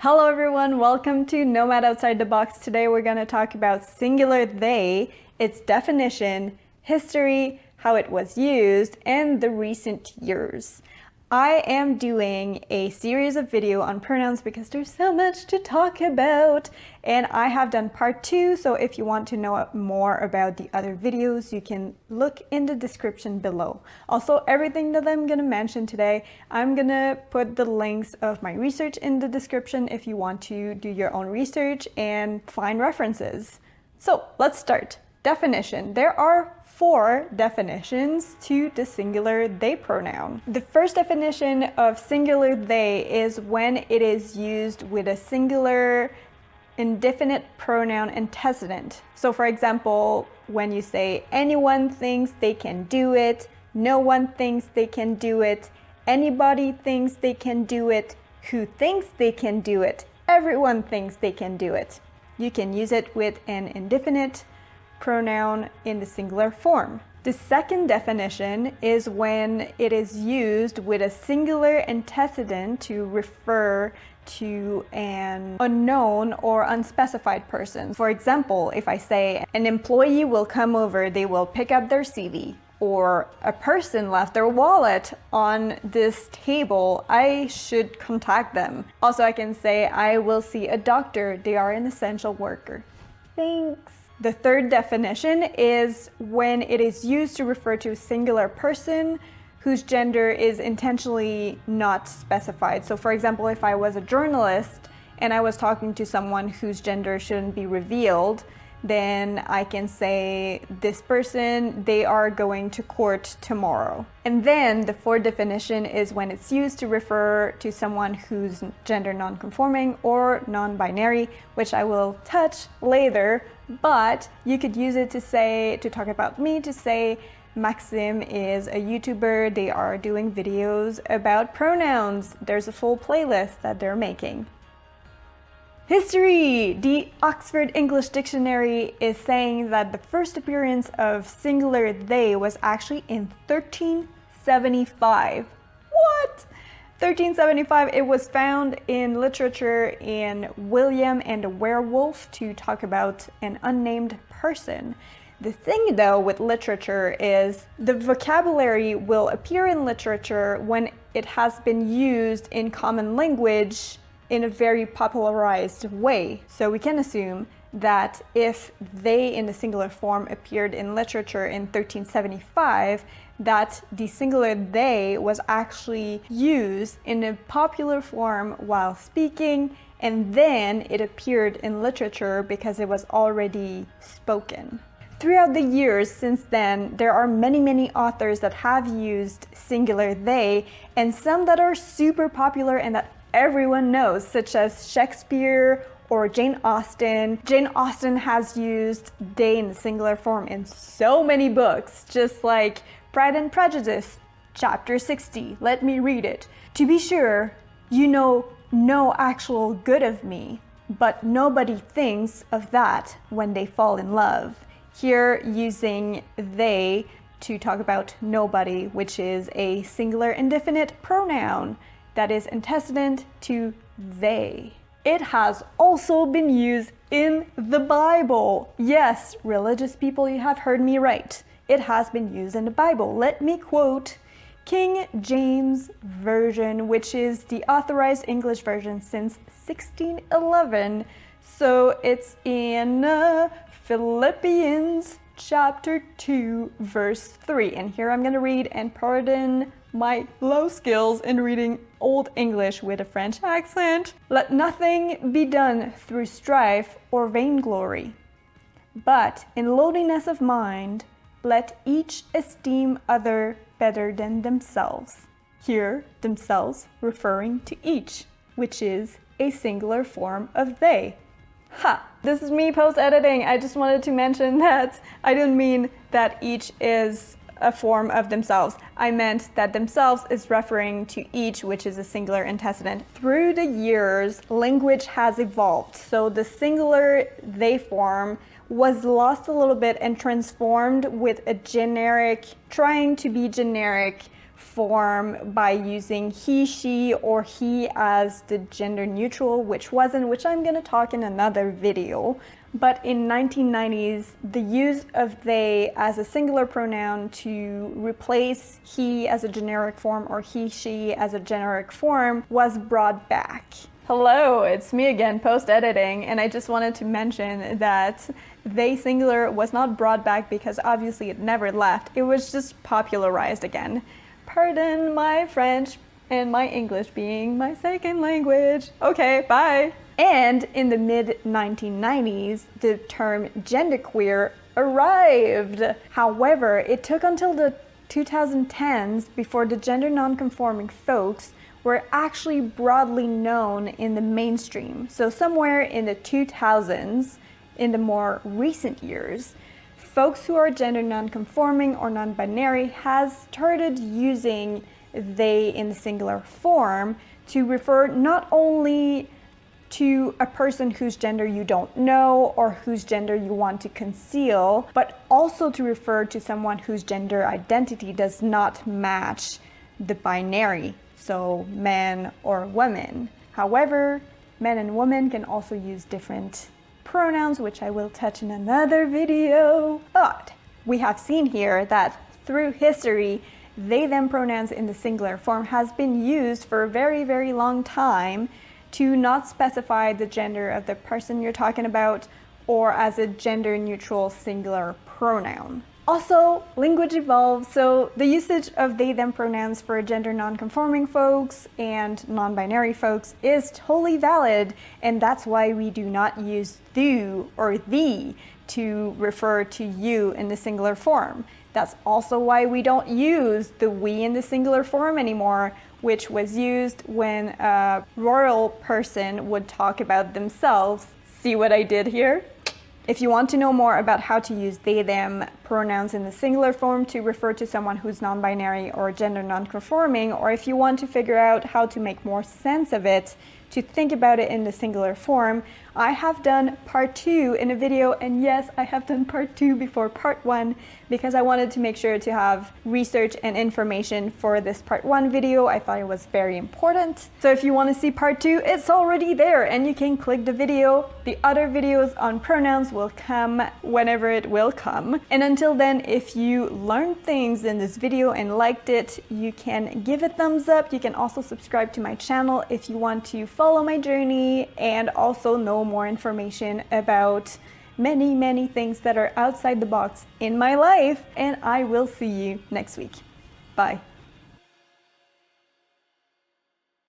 Hello everyone, welcome to Nomad Outside the Box. Today we're going to talk about singular they, its definition, history, how it was used, and the recent years. I am doing a series of video on pronouns because there's so much to talk about, and I have done part 2, so if you want to know more about the other videos, you can look in the description below. Also, everything that I'm going to mention today, I'm going to put the links of my research in the description if you want to do your own research and find references. So let's start. Definition. There are 4 definitions to the singular they pronoun. The first definition of singular they is when it is used with a singular indefinite pronoun antecedent. So for example, when you say anyone thinks they can do it, no one thinks they can do it, anybody thinks they can do it, who thinks they can do it, everyone thinks they can do it. You can use it with an indefinite pronoun in the singular form. The second definition is when it is used with a singular antecedent to refer to an unknown or unspecified person. For example, if I say an employee will come over, they will pick up their CV, or a person left their wallet on this table, I should contact them. Also, I can say I will see a doctor, they are an essential worker. Thanks. The third definition is when it is used to refer to a singular person whose gender is intentionally not specified. So for example, if I was a journalist and I was talking to someone whose gender shouldn't be revealed, then I can say this person, they are going to court tomorrow. And then the fourth definition is when it's used to refer to someone who's gender non-conforming or non-binary, which I will touch later, but you could use it to talk about me, to say Maxim is a YouTuber, they are doing videos about pronouns. There's a full playlist that they're making. History! The Oxford English Dictionary is saying that the first appearance of singular they was actually in 1375. What? 1375, it was found in literature in William and a Werewolf to talk about an unnamed person. The thing though with literature is the vocabulary will appear in literature when it has been used in common language in a very popularized way. So we can assume that if they in the singular form appeared in literature in 1375, that the singular they was actually used in a popular form while speaking, and then it appeared in literature because it was already spoken. Throughout the years since then, there are many authors that have used singular they, and some that are super popular and that everyone knows, such as Shakespeare or Jane Austen. Jane Austen has used they in the singular form in so many books, just like Pride and Prejudice, chapter 60. Let me read it. To be sure, you know no actual good of me, but nobody thinks of that when they fall in love. Here, using they to talk about nobody, which is a singular indefinite pronoun that is antecedent to they. It has also been used in the Bible. Yes, religious people, you have heard me right. It has been used in the Bible. Let me quote King James Version, which is the authorized English version since 1611. So it's in Philippians chapter 2, verse 3. And here I'm going to read, and pardon my low skills in reading Old English with a French accent. Let nothing be done through strife or vainglory, but in lowliness of mind, let each esteem other better than themselves. Here, themselves referring to each, which is a singular form of they. Ha! This is me post-editing. I just wanted to mention that I didn't mean that each is a form of themselves. I meant that themselves is referring to each, which is a singular antecedent. Through the years, language has evolved. So the singular they form was lost a little bit and transformed with a generic, trying to be generic form by using he, she, or he as the gender neutral, which I'm going to talk in another video. But in 1990s, the use of they as a singular pronoun to replace he as a generic form or he, she as a generic form was brought back. Hello, it's me again, post-editing, and I just wanted to mention that they singular was not brought back because obviously it never left. It was just popularized again. Pardon my French and my English being my second language. Okay, bye. And in the mid-1990s, the term genderqueer arrived. However, it took until the 2010s before the gender nonconforming folks were actually broadly known in the mainstream. So somewhere in the 2000s, in the more recent years, folks who are gender nonconforming or non-binary has started using they in the singular form to refer not only to a person whose gender you don't know or whose gender you want to conceal, but also to refer to someone whose gender identity does not match the binary, so man or woman. However, men and women can also use different pronouns, which I will touch in another video. But we have seen here that through history, they them pronouns in the singular form has been used for a very, very long time to not specify the gender of the person you're talking about or as a gender neutral singular pronoun. Also, language evolves, so the usage of they them pronouns for gender nonconforming folks and non-binary folks is totally valid, and that's why we do not use thou or thee to refer to you in the singular form. That's also why we don't use the we in the singular form anymore, which was used when a royal person would talk about themselves. See what I did here? If you want to know more about how to use they, them pronouns in the singular form to refer to someone who's non-binary or gender non-conforming, or if you want to figure out how to make more sense of it, to think about it in the singular form, I have done part 2 in a video, and yes, I have done part 2 before part 1 because I wanted to make sure to have research and information for this part 1 video. I thought it was very important. So if you want to see part 2, it's already there and you can click the video. The other videos on pronouns will come whenever it will come. And until then, if you learned things in this video and liked it, you can give a thumbs up. You can also subscribe to my channel if you want to follow my journey and also know more information about many things that are outside the box in my life. And I will see you next week. Bye.